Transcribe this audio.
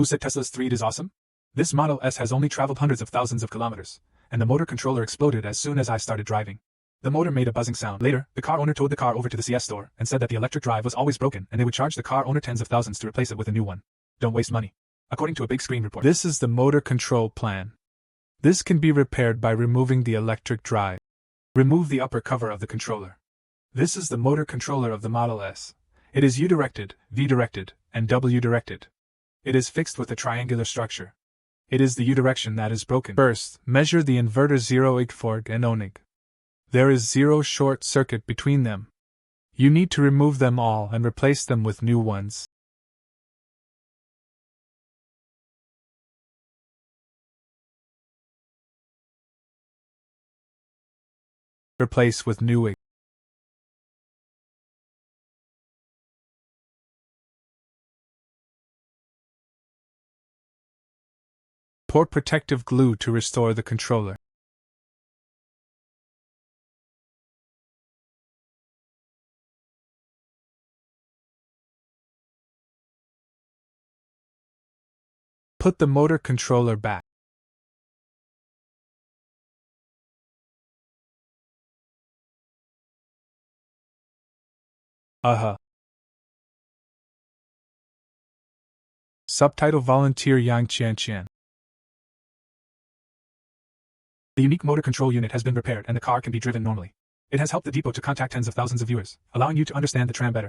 Who said Tesla's 3 is awesome? This Model S has only traveled hundreds of thousands of kilometers, and the motor controller exploded as soon as I started driving. The motor made a buzzing sound. Later, the car owner towed the car over to the CS store and said that the electric drive was always broken and they would charge the car owner tens of thousands to replace it with a new one. Don't waste money. According to a big screen report. This is the motor control plan. This can be repaired by removing the electric drive. Remove the upper cover of the controller. This is the motor controller of the Model S. It is U-directed, V-directed, and W-directed. It is fixed with a triangular structure. It is the U-direction that is broken. First, measure the inverter 0 Igforg and Onig. There is 0 short circuit between them. You need to remove them all and replace them with new ones. Replace with new Ig. Pour protective glue to restore the controller. Put the motor controller back. Subtitle Volunteer Yang Qian. The unique motor control unit has been repaired and the car can be driven normally. It has helped the depot to contact tens of thousands of viewers, allowing you to understand the tram better.